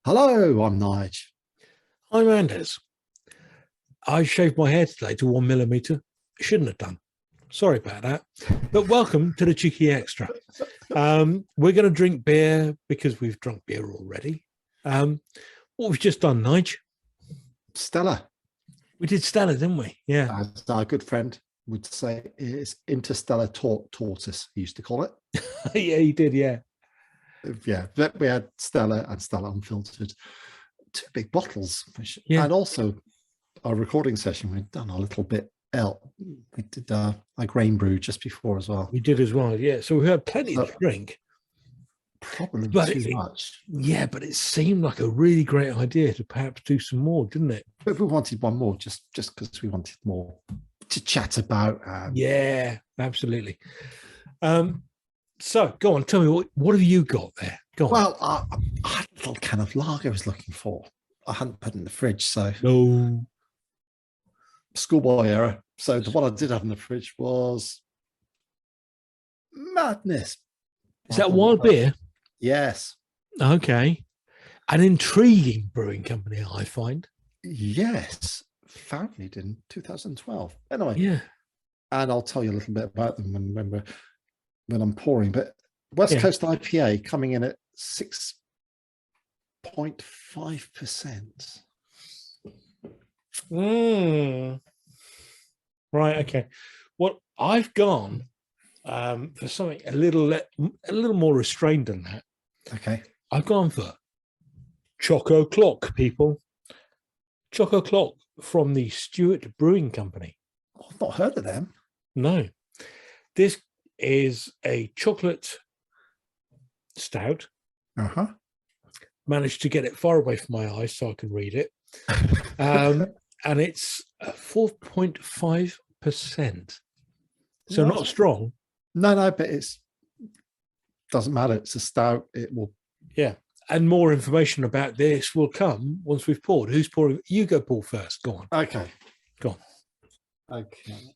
Hello, I'm Nige. I'm Anders. I shaved my hair today to 1 millimeter. Shouldn't have done. Sorry about that. But welcome to the Cheeky Extra. We're going to drink beer because we've drunk beer already. What we've just done, Nige? Stella. We did Stella, didn't we? Yeah. As our good friend would say, is interstellar tortoise, he used to call it. Yeah, he did, yeah. Yeah, we had Stella and Stella Unfiltered. Two big bottles. Yeah. And also our recording session, we'd done a little bit we did a grain brew just before as well. We did as well, yeah. So we had plenty to drink. Probably but too much. Yeah, but it seemed like a really great idea to perhaps do some more, didn't it? But we wanted one more just because we wanted more to chat about. Yeah, absolutely. So go on, tell me, what have you got there? Go on. Well, I had a little can of lager I was looking for. I hadn't put it in the fridge, so no. Schoolboy era. So the one I did have in the fridge was Madness. Is that wild beer? Yes. Okay. An intriguing brewing company, I find. Yes. Founded in 2012. Anyway. Yeah. And I'll tell you a little bit about them when I'm pouring. But West Coast IPA coming in at 6.5%. Right. Okay. Well, I've gone for something a little more restrained than that. Okay. I've gone for Choc'O'Clock, people. Choc'O'Clock from the Stewart Brewing Company. I've not heard of them. No. This is a chocolate stout. Uh-huh. Managed to get it far away from my eyes so I can read it. And it's 4.5%. So not strong. No, but it's doesn't matter. It's a stout. It will. Yeah. And more information about this will come once we've poured. Who's pouring? You go pour first. Go on. Okay. Go on. Okay.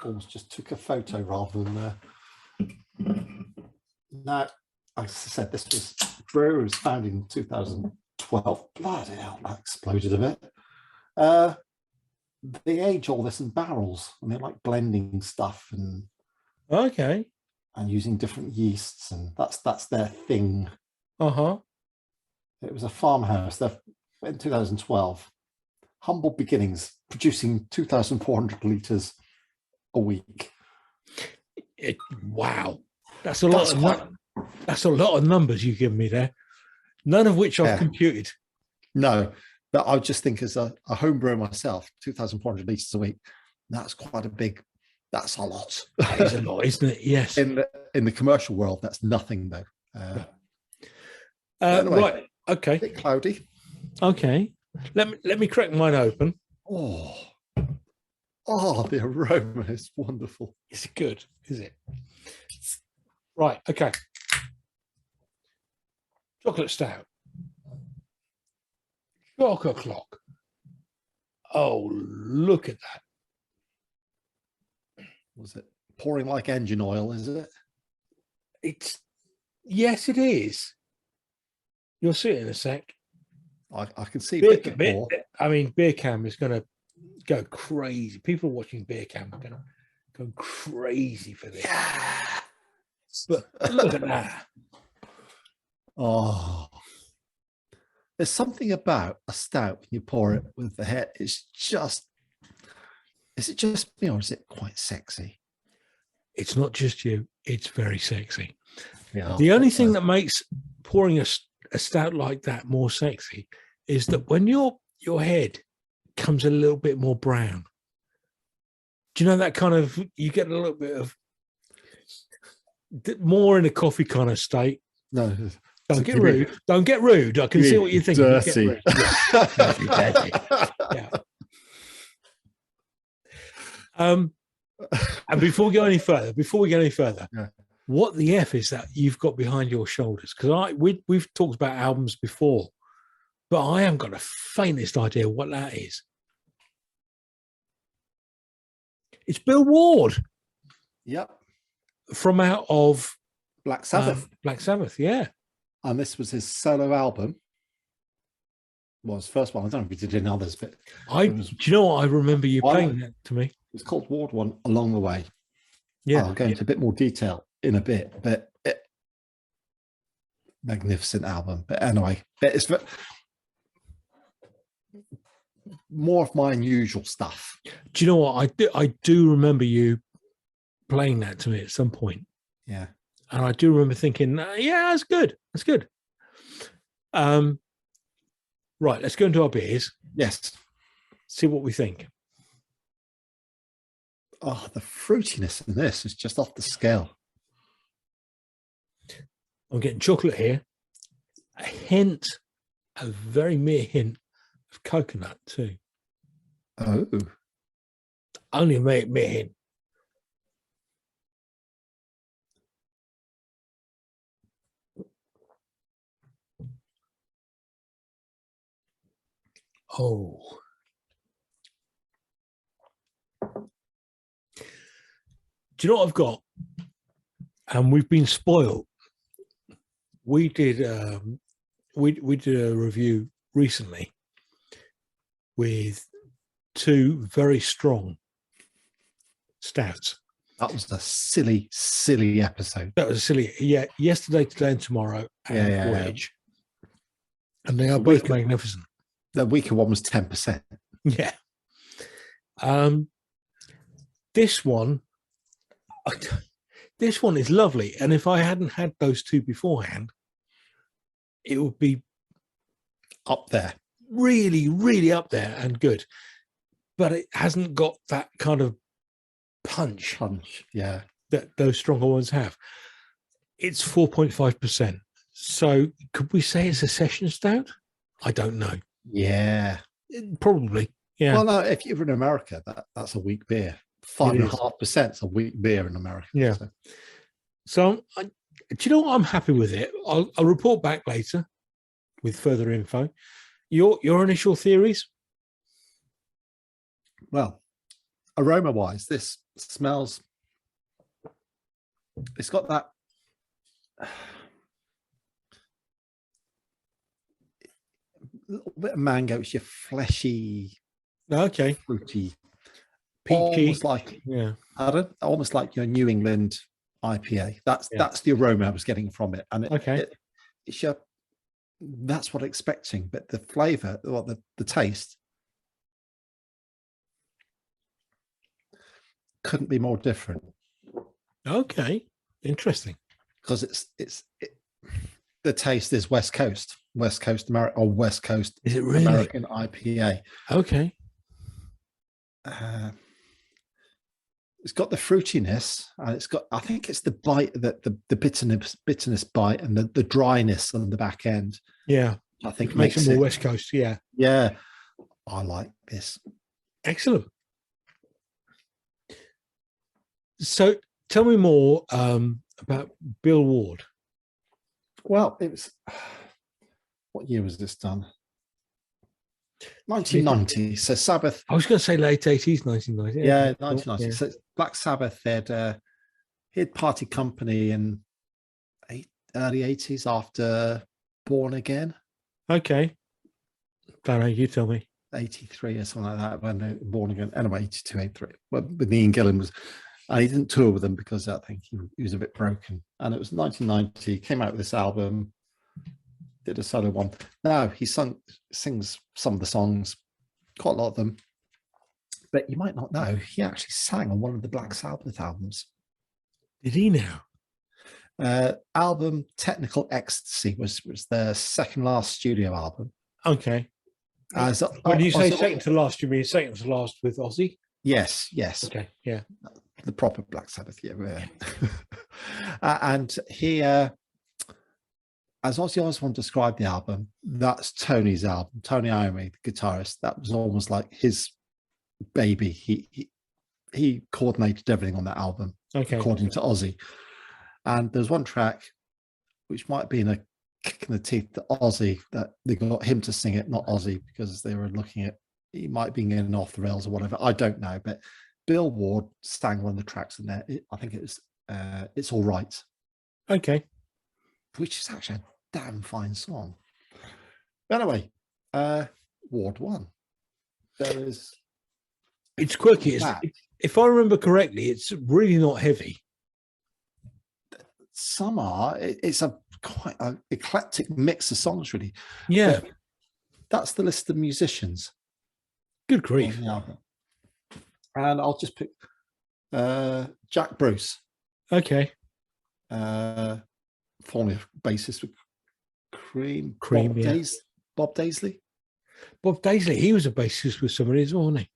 Almost just took a photo rather than. No, as I said, this was brewery was founded in 2012. Bloody hell, that exploded a bit. They age all this in barrels, and they like blending stuff and using different yeasts, and that's their thing. It was a farmhouse. They're in 2012. Humble beginnings, producing 2,400 liters a week. Wow, that's a lot. That's a lot of numbers you give me there. None of which I've computed. No, but I just think as a home brewer myself, 2,400 liters a week. That's quite a big. That's a lot. That is a lot, isn't it? Yes. In the commercial world, that's nothing though. Anyway, right. Okay. A bit cloudy. Okay. Let me crack mine open. Oh, the aroma is wonderful. Is it good? Is it? Right. Okay. Chocolate stout. Choc'O'Clock. Oh, look at that. Was it pouring like engine oil, is it? Yes, it is. You'll see it in a sec. I can see a bit more. I mean, Beer Cam is going to go crazy. People watching Beer Cam are going to go crazy for this. Yeah. But look at that. Oh, there's something about a stout when you pour it with the head. Is it just me, or is it quite sexy? It's not just you. It's very sexy. Yeah. The only thing that makes pouring a stout like that more sexy is that when your head comes a little bit more brown. Do you know that kind of, you get a little bit of more in a coffee kind of state? No. Don't get rude. Don't get rude. I can see what you're thinking. Dirty. Yeah. And before we go any further, what the F is that you've got behind your shoulders? Because we've talked about albums before, but I haven't got the faintest idea what that is. It's Bill Ward. Yep. From out of Black Sabbath. Black Sabbath, yeah. and this was his solo album. Well, his first one. I don't know if he did any others, but do you know what? I remember you playing that to me. It's called Ward One Along the Way. Yeah. I'll go into a bit more detail in a bit, but magnificent album. But anyway, it's more of my unusual stuff. Do you know what? I do remember you playing that to me at some point. Yeah. And I do remember thinking, yeah, that's good. That's good. Right, let's go into our beers. Yes. See what we think. Oh, the fruitiness in this is just off the scale. I'm getting chocolate here. A very mere hint of coconut too. Oh. Only a mere hint. Oh. Do you know what I've got? And we've been spoiled. We did a review recently with two very strong stouts. That was a silly, silly episode. That was silly. Yeah, yesterday, today, and tomorrow, and Voyage. And they are both magnificent. The weaker one was 10%. Yeah. This one is lovely. And if I hadn't had those two beforehand, it would be up there. Really, really up there and good. But it hasn't got that kind of punch. Yeah. That those stronger ones have. It's 4.5%. So could we say it's a session stout? I don't know. Yeah. Probably. Yeah. Well, no, if you're in America, that's a weak beer. 5.5% is a weak beer in America. Yeah. So do you know what? I'm happy with it. I'll report back later with further info. Your initial theories? Well, aroma-wise, this smells. It's got that. Little bit of mango, it's your fleshy, fruity, peachy, almost like your New England IPA. That's the aroma I was getting from it, and it's your. That's what I'm expecting, but the flavour, or the taste, couldn't be more different. Okay, interesting. Because the taste is West Coast America, or West Coast is it really? American IPA. Okay. It's got the fruitiness, and it's got, I think it's the bite, the bitterness bite, and the dryness on the back end. Yeah, I think it makes it more West Coast. Yeah, I like this. Excellent. So tell me more about Bill Ward. Well, it was, what year was this done? 1990. So Sabbath. I was going to say late 80s, 1990. Yeah, 1990. Yeah. So Black Sabbath, he had Party Company in early 80s after Born Again. Okay. Don't know, you tell me. 83 or something like that, when Born Again. Anyway, 82, 83. Well, with Ian Gillan was, and he didn't tour with them because I think he was a bit broken. And it was 1990, came out with this album, did a solo one. Now he sings some of the songs, quite a lot of them, but you might not know he actually sang on one of the Black Sabbath albums. Did he now? Album Technical Ecstasy was their second last studio album. Okay. When you say second to last, you mean second to last with Ozzy? Yes. Okay, yeah. The proper Black Sabbath, yeah. And he, as Ozzy Osbourne described the album, that's Tony's album. Tony Iommi, the guitarist, that was almost like his baby. He coordinated everything on that album, according to Ozzy. And there's one track which might have been a kick in the teeth to Ozzy, that they got him to sing it, not Ozzy, because they were looking at, he might be getting off the rails or whatever. I don't know, but Bill Ward sang one of the tracks in there. I think it was It's All Right. Okay. Which is actually a damn fine song. Anyway, Ward 1. There is. It's quirky. If I remember correctly, it's really not heavy. Some are. It's a quite an eclectic mix of songs, really. Yeah. But that's the list of musicians. Good grief. On the album. And I'll just pick Jack Bruce. Okay. Formerly bassist with Cream. Bob Daisley. Bob Daisley, he was a bassist with somebody as well, wasn't he?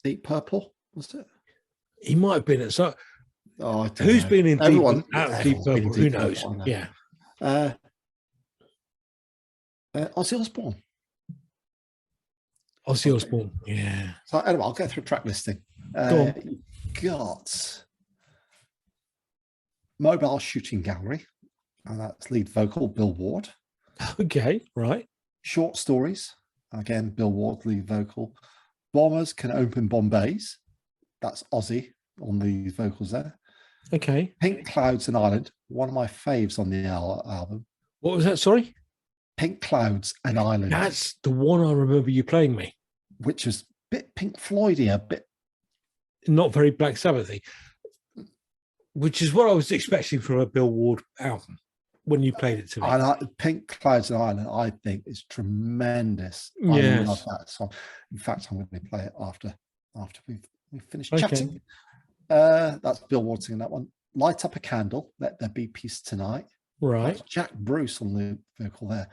Deep Purple, was it? He might have been at so. Oh, I don't who's know. been in Everyone, out of Deep Purple? Who knows? Yeah. Ozzy Osbourne. Ozzy Osbourne. Yeah. So anyway, I'll go through track listing. Go on. Got Mobile Shooting Gallery, and that's lead vocal Bill Ward. Okay, right. Short Stories, again Bill Ward lead vocal. Bombers Can Open Bombays, that's Ozzy on the vocals there. Okay. Pink Clouds and Island, one of my faves on the album. What was that? Sorry. Pink Clouds and Island. That's the one I remember you playing me. Which was a bit Pink Floydy, a bit not very Black Sabbathy, which is what I was expecting from a Bill Ward album when you played it to me. I like Pink Clouds and Island. I think is tremendous. Yes. I love that song. In fact, I'm going to play it after we finish chatting. That's Bill Ward singing that one. Light Up a Candle, Let There Be Peace Tonight. Right. That's Jack Bruce on the vocal there.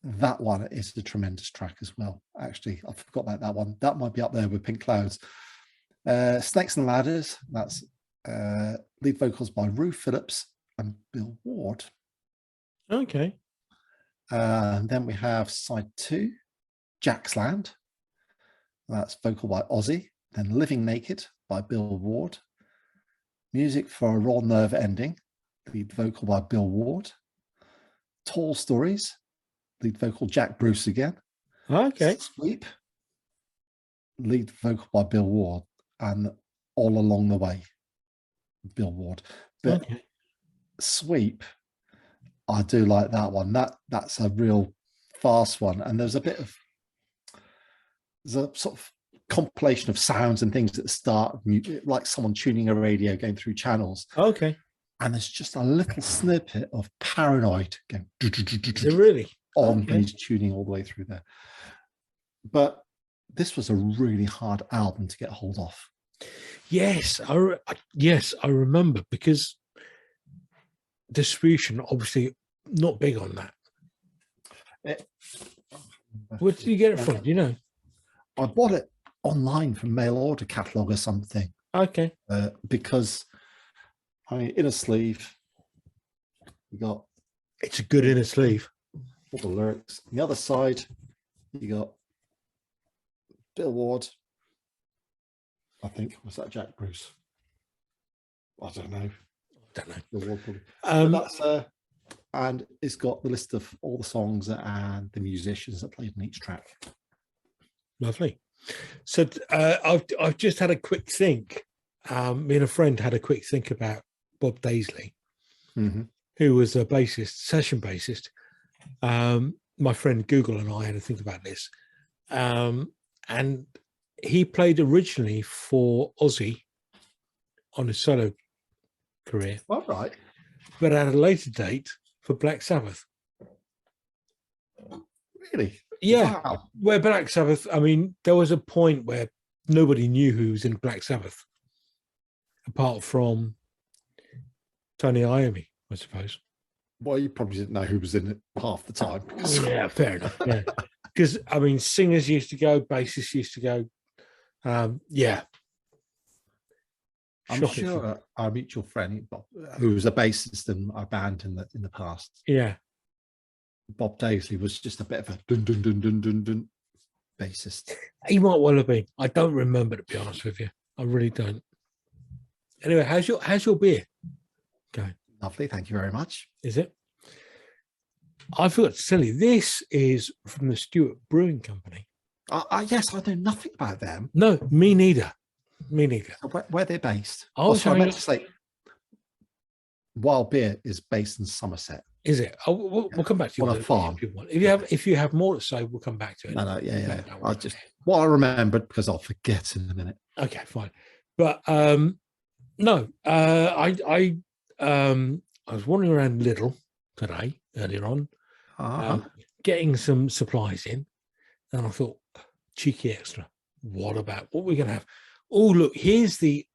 That one is a tremendous track as well. Actually, I forgot about that one. That might be up there with Pink Clouds. Snakes and Ladders, that's lead vocals by Rue Phillips and Bill Ward. Okay. And then we have side 2, Jack's Land. That's vocal by Ozzy. Then Living Naked by Bill Ward. Music for a Raw Nerve Ending, lead vocal by Bill Ward. Tall Stories, lead vocal Jack Bruce again. Okay. Sweep, lead vocal by Bill Ward. And All Along the Way, Bill Ward. But okay. Sweep, I do like that one. That's a real fast one. And there's a sort of compilation of sounds and things at the start, like someone tuning a radio going through channels. Okay. And there's just a little snippet of Paranoid going really on when he's tuning all the way through there. But this was a really hard album to get hold of. Yes, I remember, because distribution obviously not big on that. Where did you get it from? Do you know? I bought it online from mail order catalog or something. Okay. Because I mean, inner sleeve, you got. It's a good inner sleeve. All the lyrics. On the other side, you got Bill Ward. I think, was that Jack Bruce? I don't know. Bill Ward, probably. That's and it's got the list of all the songs and the musicians that played in each track. Lovely. So I've just had a quick think. Me and a friend had a quick think about Bob Daisley, who was a bassist, session bassist. My friend Google and I had to think about this. And he played originally for Ozzy on his solo career. All right. But at a later date for Black Sabbath. Really? Yeah. Wow. Where Black Sabbath, I mean, there was a point where nobody knew who was in Black Sabbath, apart from Tony Iommi, I suppose. Well, you probably didn't know who was in it half the time. Yeah, fair enough. Yeah. Because, I mean, singers used to go, bassists used to go. Yeah. I'm sure our mutual friend, Bob, who was a bassist in our band in the past. Yeah. Bob Daisley was just a bit of a dun dun dun dun dun dun bassist. He might well have been. I don't remember, to be honest with you. I really don't. Anyway, how's your beer going? Lovely, thank you very much. Is it? I forgot to tell you, this is from the Stewart Brewing Company. Yes, I know nothing about them. No, me neither. Me neither. Where they're based? I Sorry, I meant to say, Wild Beer is based in Somerset. Is it? Oh, we'll come back to you on a farm. If you have more to say, we'll come back to it. No, yeah. No, I just what I remembered because I'll forget in a minute. Okay, fine. But no, I was wandering around Lidl today earlier on, getting some supplies in, and I thought, cheeky extra. What are we going to have? Oh, look, here's the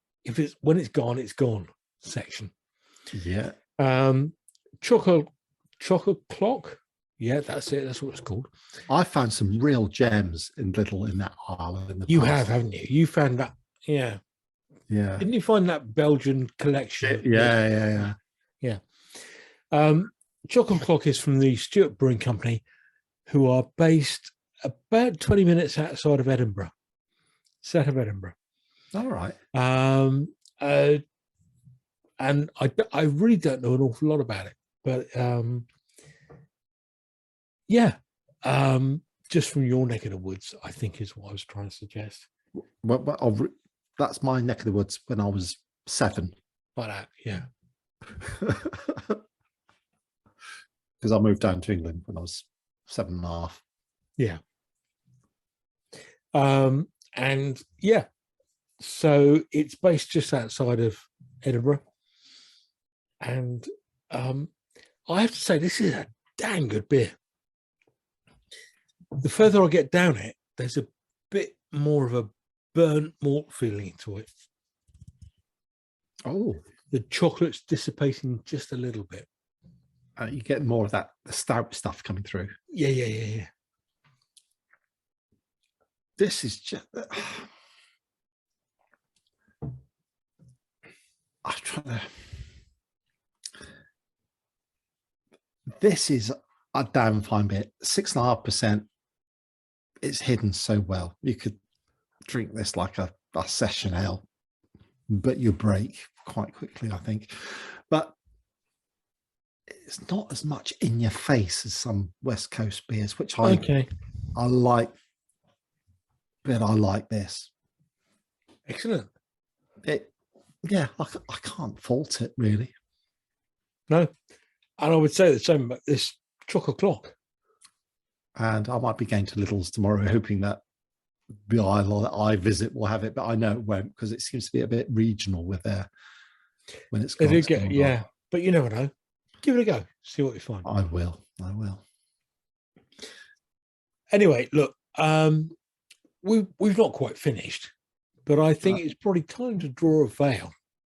when it's gone section. Yeah. Choc'O'Clock. Yeah, that's it. That's what it's called. I found some real gems in Lidl in that aisle. You have, haven't you? You found that, yeah. Yeah. Didn't you find that Belgian collection? Yeah. Choc'O'Clock is from the Stewart Brewing Company, who are based about 20 minutes outside of Edinburgh. South of Edinburgh. All right. And I really don't know an awful lot about it, but just from your neck of the woods, I think is what I was trying to suggest. Well, that's my neck of the woods when I was 7. Like that, yeah. Because I moved down to England when I was 7.5. Yeah. And yeah, so it's based just outside of Edinburgh. And I have to say, this is a dang good beer. The further I get down it, there's a bit more of a burnt malt feeling to it. Oh, the chocolate's dissipating just a little bit. You get more of that the stout stuff coming through. Yeah. This is just. I'm trying to. This is a damn fine bit. 6.5%. It's hidden so well. You could drink this like a session ale, but you break quite quickly, I think. But it's not as much in your face as some West Coast beers, which I like. But I like this. Excellent. I can't fault it really. No, and I would say the same about this Choc'O'Clock. And I might be going to Lidl's tomorrow, hoping that the aisle that I visit will have it, but I know it won't because it seems to be a bit regional with when it's gone. Yeah, but you never know. Give it a go. See what you find. I will. Anyway, look, we've not quite finished, but I think it's probably time to draw a veil.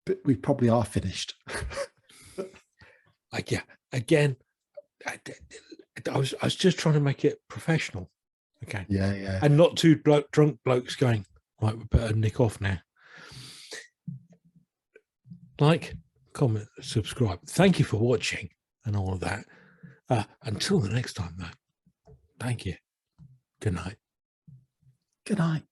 But we probably are finished. Again, I was just trying to make it professional. Okay. Yeah. And not two drunk blokes going, right, we better nick off now. Like, comment, subscribe. Thank you for watching and all of that. Until the next time, though. Thank you. Good night. Good night.